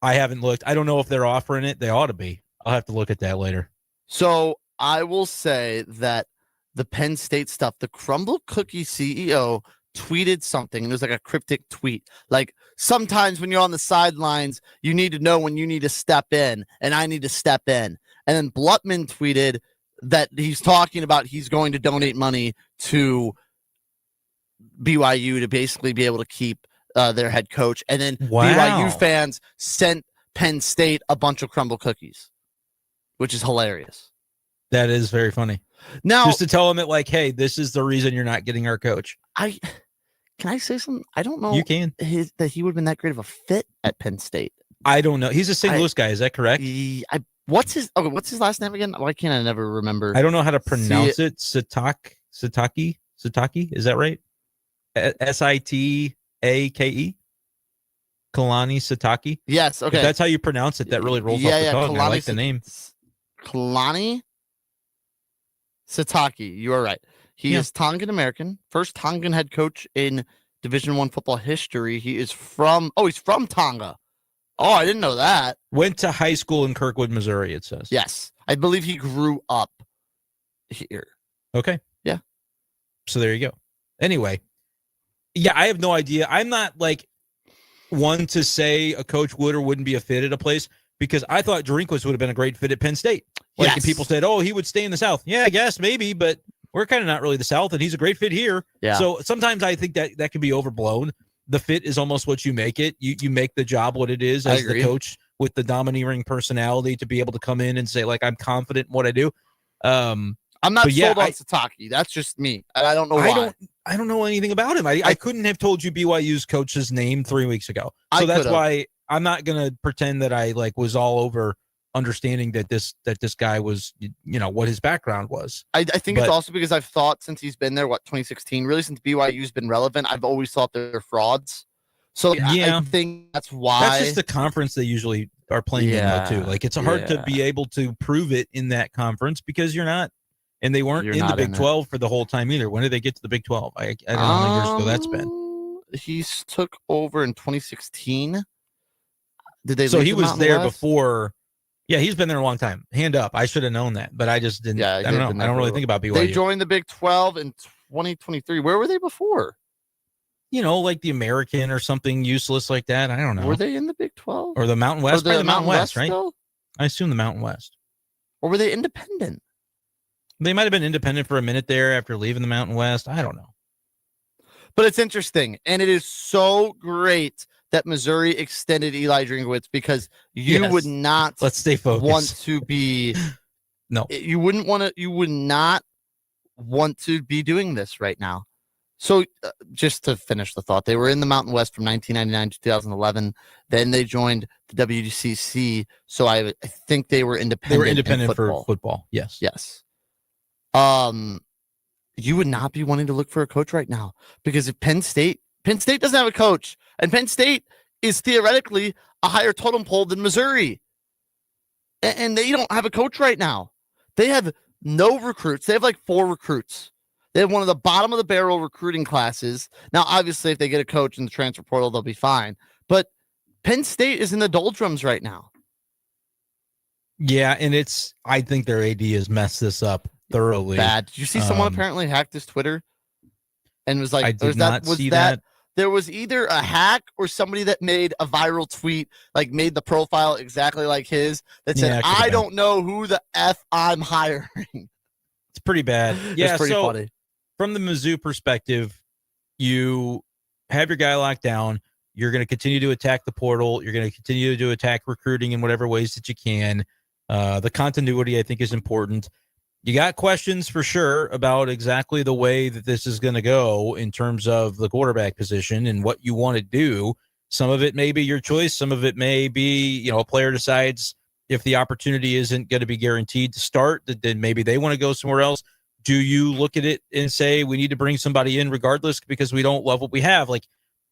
I haven't looked. I don't know if they're offering it. They ought to be. I'll have to look at that later. So I will say that the Penn State stuff, the Crumble Cookie CEO tweeted something, and there's like a cryptic tweet. Like sometimes when you're on the sidelines, you need to know when you need to step in, and I need to step in. And then Blutman tweeted that he's talking about he's going to donate money to BYU to basically be able to keep their head coach. And then BYU fans sent Penn State a bunch of crumble cookies, which is hilarious. That is very funny. Now, just to tell him that, like, hey, this is the reason you're not getting our coach. Can I say something? I don't know. You can. That he would have been that great of a fit at Penn State. I don't know. He's a St. Louis guy. Is that correct? What's his last name again? Why can't I never remember? I don't know how to pronounce it. Sitake. Is that right? Sitake. Kalani Sitake. Yes. Okay. If that's how you pronounce it. That really rolls off the tongue. I like the name. Kalani Sitake. You are right. He is Tongan American, first Tongan head coach in Division I football history. He's from Tonga. Oh, I didn't know that. Went to high school in Kirkwood, Missouri, it says. Yes. I believe he grew up here. Okay. Yeah. So there you go. Anyway, yeah, I have no idea. I'm not like one to say a coach would or wouldn't be a fit at a place because I thought Drinkwitz would have been a great fit at Penn State. Like if people said, oh, he would stay in the South. Yeah, I guess maybe, but we're kind of not really the South, and he's a great fit here. Yeah. So sometimes I think that can be overblown. The fit is almost what you make it. You make the job what it is as the coach with the domineering personality to be able to come in and say, like, I'm confident in what I do. I'm not sold on Sitake. That's just me. I don't know why. I don't know anything about him. I couldn't have told you BYU's coach's name 3 weeks ago. So that's why I'm not going to pretend that I was all over understanding that this guy was, what his background was. I think it's also because I've thought since he's been there, 2016, really since BYU's been relevant, I've always thought they're frauds. So I think that's why. That's just the conference they usually are playing in though too. Like it's hard to be able to prove it in that conference because you're not, and they weren't in the Big 12 for the whole time either. When did they get to the Big 12? I don't know how many years ago that's been. He took over in 2016. Did they? So he was there before. Yeah, he's been there a long time. Hand up. I should have known that, but I just didn't. Yeah, I don't know. I don't really think about BYU. They joined the Big 12 in 2023. Where were they before? Like the American or something useless like that. I don't know. Were they in the Big 12? Or the Mountain West? Or the Mountain West, right? Still? I assume the Mountain West. Or were they independent? They might have been independent for a minute there after leaving the Mountain West. I don't know. But it's interesting, and it is so great that Missouri extended Eli Drinkwitz because you would not let's stay focused. Want to be no. You would not want to be doing this right now. So just to finish the thought, they were in the Mountain West from 1999 to 2011. Then they joined the WCC. So I think they were independent. They were independent for football. Yes. Yes. You would not be wanting to look for a coach right now because if Penn State doesn't have a coach, and Penn State is theoretically a higher totem pole than Missouri, and they don't have a coach right now. They have no recruits. They have 4 recruits. They have one of the bottom of the barrel recruiting classes. Now, obviously, if they get a coach in the transfer portal, they'll be fine. But Penn State is in the doldrums right now. Yeah, and I think their AD has messed this up thoroughly. Bad. Did you see someone apparently hacked his Twitter and was like, I did not see that. There was either a hack or somebody that made a viral tweet, made the profile exactly like his that said, I don't know who the F I'm hiring. It's pretty bad. Yeah, it's pretty funny. From the Mizzou perspective, you have your guy locked down. You're going to continue to attack the portal. You're going to continue to attack recruiting in whatever ways that you can. The continuity, I think, is important. You got questions for sure about exactly the way that this is going to go in terms of the quarterback position and what you want to do. Some of it may be your choice. Some of it may be, a player decides if the opportunity isn't going to be guaranteed to start, then maybe they want to go somewhere else. Do you look at it and say, we need to bring somebody in regardless because we don't love what we have?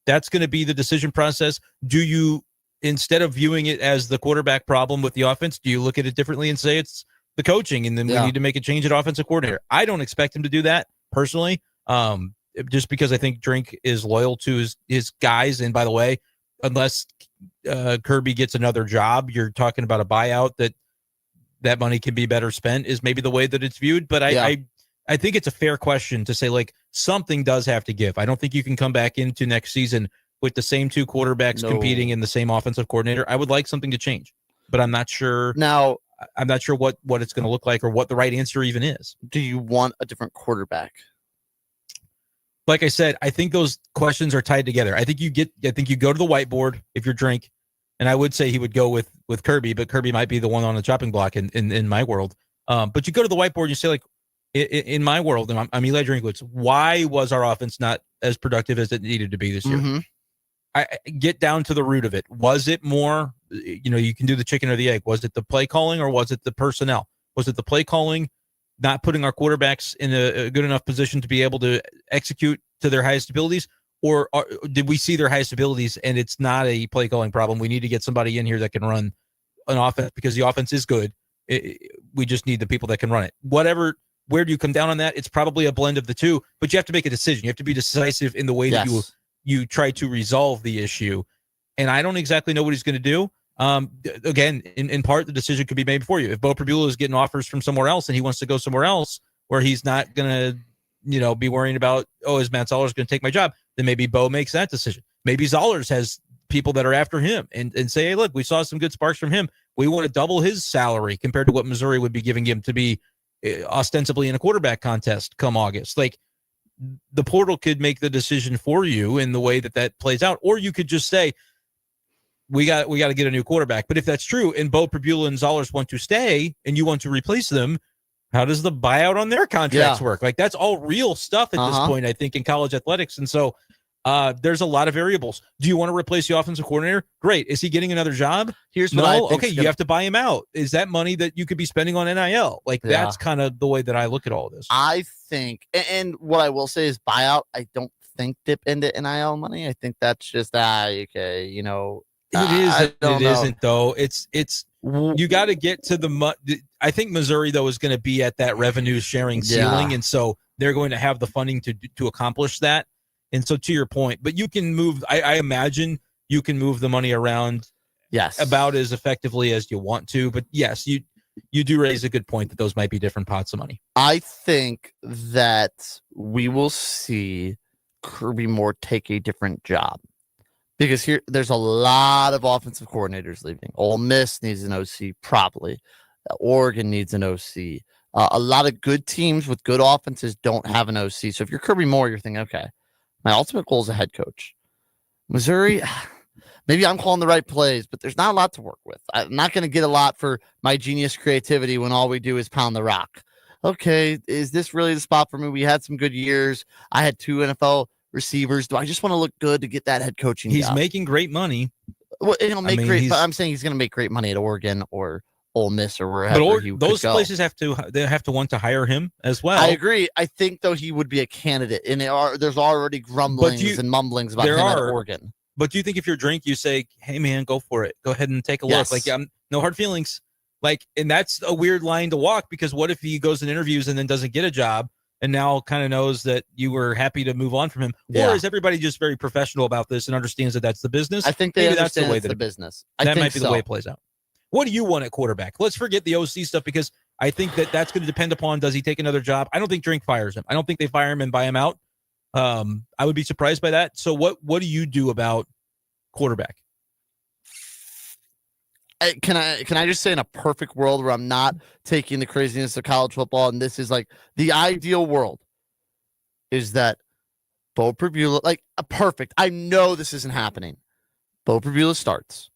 That's going to be the decision process. Do you, instead of viewing it as the quarterback problem with the offense, do you look at it differently and say it's the coaching, and then we need to make a change at offensive coordinator? I don't expect him to do that personally, just because I think Drink is loyal to his guys. And by the way, unless Kirby gets another job, you're talking about a buyout that money can be better spent is maybe the way that it's viewed. But I think it's a fair question to say something does have to give. I don't think you can come back into next season with the same 2 quarterbacks competing in the same offensive coordinator. I would like something to change, but I'm not sure now. I'm not sure what it's going to look like or what the right answer even is. Do you want a different quarterback? Like I said, I think those questions are tied together. I think you go to the whiteboard if you're Drink, and I would say he would go with Kirby, but Kirby might be the one on the chopping block in my world. But you go to the whiteboard and you say, like, in my world, and I'm Eli Drinkwitz, why was our offense not as productive as it needed to be this year? Mm-hmm. I get down to the root of it. Was it more, you can do the chicken or the egg. Was it the play calling or was it the personnel? Was it the play calling, not putting our quarterbacks in a good enough position to be able to execute to their highest abilities? Or did we see their highest abilities and it's not a play calling problem? We need to get somebody in here that can run an offense because the offense is good. We just need the people that can run it. Where do you come down on that? It's probably a blend of the two, but you have to make a decision. You have to be decisive in the way that you try to resolve the issue. And I don't exactly know what he's going to do. Again, in part, the decision could be made for you. If Bo Prabula is getting offers from somewhere else and he wants to go somewhere else where he's not going to, be worrying about, is Matt Zollers going to take my job? Then maybe Bo makes that decision. Maybe Zollers has people that are after him and say, hey, look, we saw some good sparks from him. We want to double his salary compared to what Missouri would be giving him to be ostensibly in a quarterback contest come August. Like, the portal could make the decision for you in the way that plays out, or you could just say, we got to get a new quarterback. But if that's true and Bo Prabula and Zollers want to stay and you want to replace them, how does the buyout on their contracts work? Like, that's all real stuff at this point, I think, in college athletics. And so there's a lot of variables. Do you want to replace the offensive coordinator? Great. Is he getting another job? Here's what I think. Okay, you have to buy him out. Is that money that you could be spending on NIL? Like, that's kind of the way that I look at all of this. I think, and what I will say is buyout, I don't think dip into NIL money. I think that's just, okay, It isn't though. It's you got to get to the I think Missouri though is going to be at that revenue sharing ceiling, and so they're going to have the funding to accomplish that. And so, to your point, but you can move. I imagine you can move the money around, about as effectively as you want to. But yes, you do raise a good point that those might be different pots of money. I think that we will see Kirby Moore take a different job. Because there's a lot of offensive coordinators leaving. Ole Miss needs an OC, probably. Oregon needs an OC. A lot of good teams with good offenses don't have an OC. So if you're Kirby Moore, you're thinking, okay, my ultimate goal is a head coach. Missouri, maybe I'm calling the right plays, but there's not a lot to work with. I'm not going to get a lot for my genius creativity when all we do is pound the rock. Okay, is this really the spot for me? We had some good years. I had 2 NFL receivers. Do I just want to look good to get that head coaching He's job? making great money. Well, he'll make great, but I'm saying he's going to make great money at Oregon or Ole Miss or wherever those places have to want to hire him as well. I agree. I think though he would be a candidate, and there's already grumblings and mumblings about him at Oregon. But do you think if you're Drink, you say, "Hey man, go for it. Go ahead and take a look." Like, no hard feelings. Like, and that's a weird line to walk because what if he goes and interviews and then doesn't get a job? And now kind of knows that you were happy to move on from him, or is everybody just very professional about this and understands that that's the business? I think that's the way that the business. That might be the way it plays out. What do you want at quarterback? Let's forget the OC stuff because I think that's going to depend upon does he take another job. I don't think Drink fires him. I don't think they fire him and buy him out. I would be surprised by that. So what do you do about quarterback? Can I just say in a perfect world where I'm not taking the craziness of college football, and this is like the ideal world, is that Bo Prabula, like perfect. I know this isn't happening. Bo Prabula starts.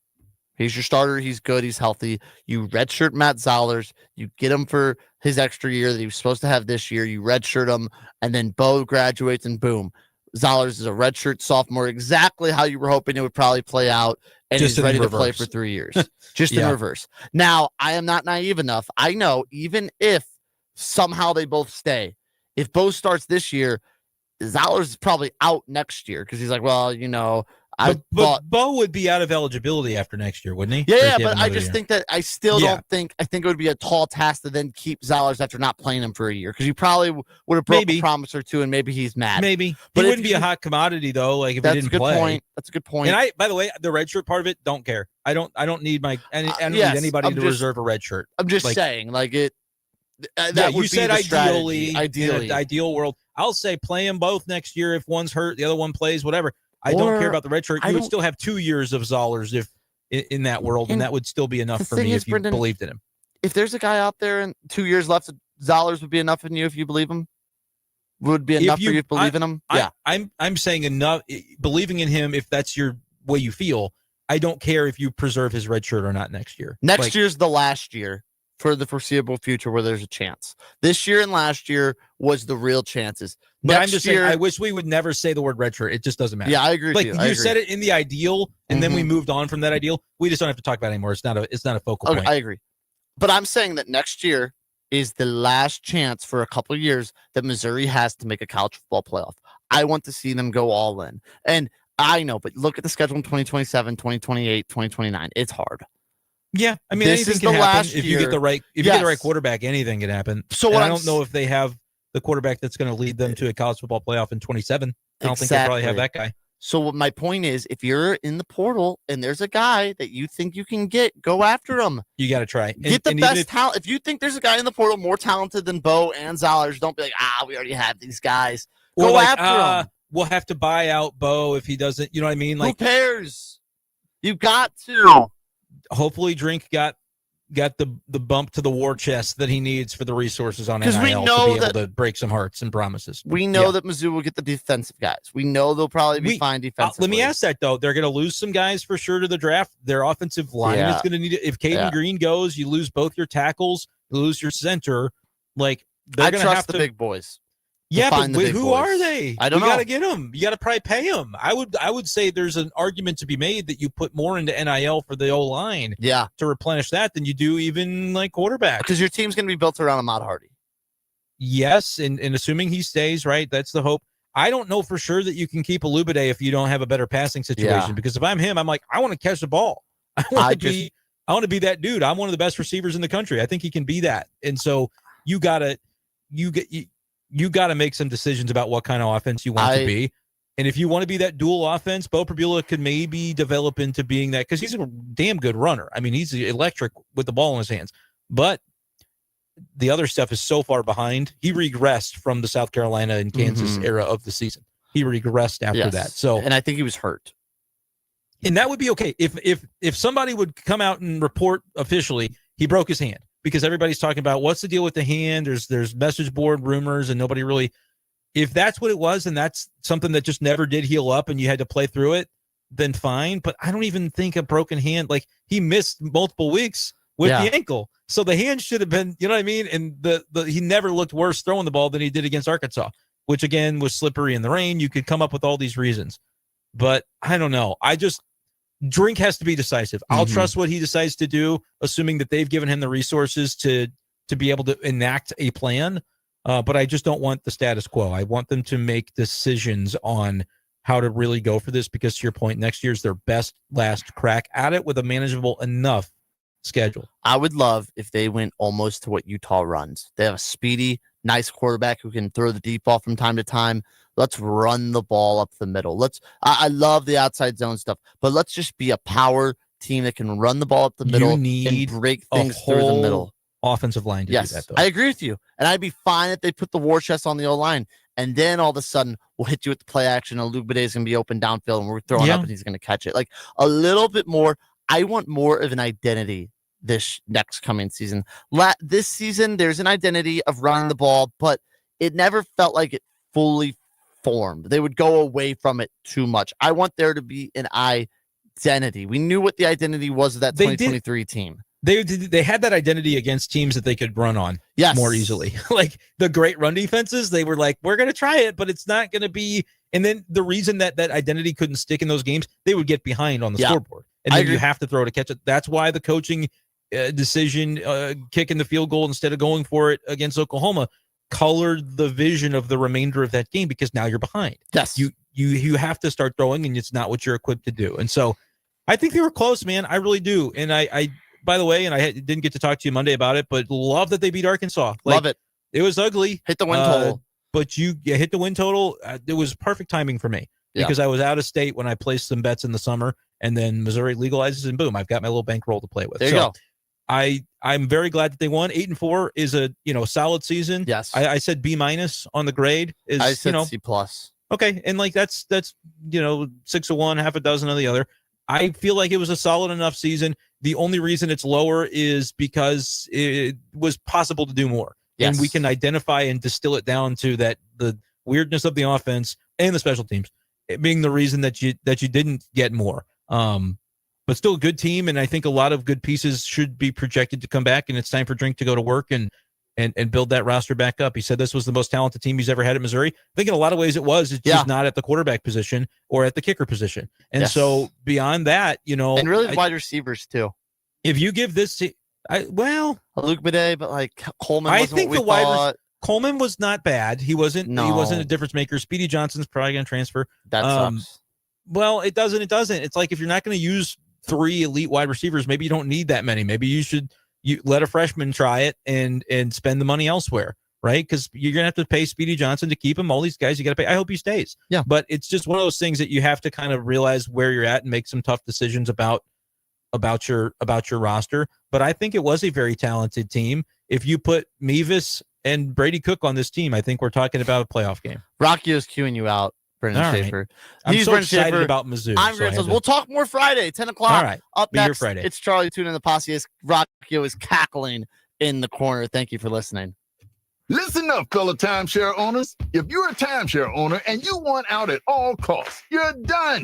He's your starter. He's good. He's healthy. You redshirt Matt Zollers. You get him for his extra year that he was supposed to have this year. You redshirt him, and then Bo graduates, and boom, Zollers is a redshirt sophomore. Exactly how you were hoping it would probably play out. And he's ready to play for 3 years. Just in reverse. Now, I am not naive enough. I know even if somehow they both stay, if Bo starts this year, Zollers is probably out next year because he's like, well, but Bo would be out of eligibility after next year, wouldn't he? Yeah, but I just think that I still don't think it would be a tall task to then keep Zollers after not playing him for a year because you probably would have broke a promise or two and maybe he's mad. Maybe. But it wouldn't be a hot commodity though, like if he didn't play. That's a good point. And by the way, the red shirt part of it, don't care. I don't need I don't need anybody to reserve a red shirt. I'm just saying, like it. That would you said ideally, in an ideal world. I'll say play them both next year. If one's hurt, the other one plays, whatever. I don't care about the red shirt. You would still have 2 years of Zollers if in that world, and that would still be enough for me if you believed in him. If there's a guy out there and 2 years left, Zollers would be enough in you if you believe him. Would be enough for you to believe in him. I'm saying enough believing in him. If that's your way you feel, I don't care if you preserve his red shirt or not next year. Next year's the last year for the foreseeable future where there's a chance. This year and last year was the real chances. But I'm just saying, I wish we would never say the word redshirt. It just doesn't matter. Yeah, I agree with you. You said it in the ideal, and then we moved on from that ideal. We just don't have to talk about it anymore. It's not a focal point. I agree. But I'm saying that next year is the last chance for a couple of years that Missouri has to make a college football playoff. I want to see them go all in. And I know, but look at the schedule in 2027, 2028, 2029. It's hard. Yeah, I mean, anything can happen if you get the right quarterback. Anything can happen. So I don't know if they have the quarterback that's going to lead them to a college football playoff in 2027. I don't think they probably have that guy. So what my point is, if you're in the portal and there's a guy that you think you can get, go after him. You got to try. Get the best talent. If you think there's a guy in the portal more talented than Bo and Zollers, don't be like, we already have these guys. Go after him. We'll have to buy out Bo if he doesn't. You know what I mean? Like, who cares? You got to. Hopefully, Drink got the bump to the war chest that he needs for the resources on NIL we know to be able to break some hearts and promises. We know that Mizzou will get the defensive guys. We know they'll probably be fine defensively. Let me ask that, though. They're going to lose some guys for sure to the draft. Their offensive line is going to need it. If Caden Green goes, you lose both your tackles, you lose your center. Like, they're going to have the big boys. Yeah, but who are they? I don't know. You got to get them. You got to probably pay them. I would say there's an argument to be made that you put more into NIL for the O-line to replenish that than you do even like quarterback. Because your team's going to be built around Ahmad Hardy. Yes, and assuming he stays, right? That's the hope. I don't know for sure that you can keep Alubade if you don't have a better passing situation. Because if I'm him, I'm like, I want to catch the ball. I want to be that dude. I'm one of the best receivers in the country. I think he can be that. And so you got to make some decisions about what kind of offense you want to be. And if you want to be that dual offense, Bo Pribula could maybe develop into being that because he's a damn good runner. I mean, he's electric with the ball in his hands. But the other stuff is so far behind. He regressed from the South Carolina and Kansas era of the season. He regressed after that. So, and I think he was hurt. And that would be okay. If somebody would come out and report officially, he broke his hand. Because everybody's talking about what's the deal with the hand. There's message board rumors and nobody really. If that's what it was and that's something that just never did heal up and you had to play through it, then fine. But I don't even think a broken hand, like he missed multiple weeks with the ankle. So the hand should have been, you know what I mean? And he never looked worse throwing the ball than he did against Arkansas, which again was slippery in the rain. You could come up with all these reasons. But I don't know. Drink has to be decisive. I'll trust what he decides to do, assuming that they've given him the resources to be able to enact a plan. But I just don't want the status quo. I want them to make decisions on how to really go for this because, to your point, next year's their best last crack at it with a manageable enough schedule. I would love if they went almost to what Utah runs. They have a speedy, nice quarterback who can throw the deep ball from time to time. Let's run the ball up the middle. I love the outside zone stuff, but let's just be a power team that can run the ball up the middle and break things through the middle. Offensive line to do that, though. I agree with you. And I'd be fine if they put the war chest on the O-line. And then all of a sudden, we'll hit you with the play action. And Alubade is going to be open downfield, and we're throwing up, and he's going to catch it. Like a little bit more. I want more of an identity this next coming season. This season, there's an identity of running the ball, but it never felt like it fully formed. They would go away from it too much. I want there to be an identity. We knew what the identity was of that 2023 team. They had that identity against teams that they could run on more easily. Like the great run defenses, they were like, we're going to try it, but it's not going to be. And then the reason that identity couldn't stick in those games, they would get behind on the scoreboard. And then you have to throw to catch it. That's why the coaching decision, kicking the field goal instead of going for it against Oklahoma, colored the vision of the remainder of that game because now you're behind. Yes. You have to start throwing, and it's not what you're equipped to do. And so I think they were close, man. I really do. And I by the way, and I didn't get to talk to you Monday about it, but love that they beat Arkansas. Love it. It was ugly. Hit the win total. But you hit the win total. It was perfect timing for me because I was out of state when I placed some bets in the summer, and then Missouri legalizes, and boom, I've got my little bankroll to play with. There you go. I'm very glad that they won. 8-4 is a solid season. Yes. I said B- on the grade. I said C+. Okay, and like that's 6 of one, half a dozen of the other. I feel like it was a solid enough season. The only reason it's lower is because it was possible to do more. Yes. And we can identify and distill it down to that the weirdness of the offense and the special teams being the reason that you didn't get more. but still a good team. And I think a lot of good pieces should be projected to come back, and it's time for Drink to go to work and build that roster back up. He said this was the most talented team he's ever had at Missouri. I think in a lot of ways it was. It's just not at the quarterback position or at the kicker position. And so beyond that, and really wide receivers too. If you give this to, Luke Bidet, but like Coleman, I think Coleman was not bad. He wasn't. No. He wasn't a difference maker. Speedy Johnson's probably going to transfer. That sucks. Well, it doesn't. It doesn't. It's like if you're not going to use 3 elite wide receivers, maybe you don't need that many. Maybe you should let a freshman try it and spend the money elsewhere, right? Because you're going to have to pay Speedy Johnson to keep him. All these guys you got to pay. I hope he stays. Yeah. But it's just one of those things that you have to kind of realize where you're at and make some tough decisions about your roster. But I think it was a very talented team. If you put Mevis and Brady Cook on this team, I think we're talking about a playoff game. Rocky is queuing you out, Brendan Schaefer. I'm so excited about Mizzou. I'm We'll talk more Friday, 10 o'clock. All right. Up Be next, here Friday. It's Charlie Tune in the Posse. Rocky is cackling in the corner. Thank you for listening. Listen up, fellow timeshare owners. If you're a timeshare owner and you want out at all costs, you're done.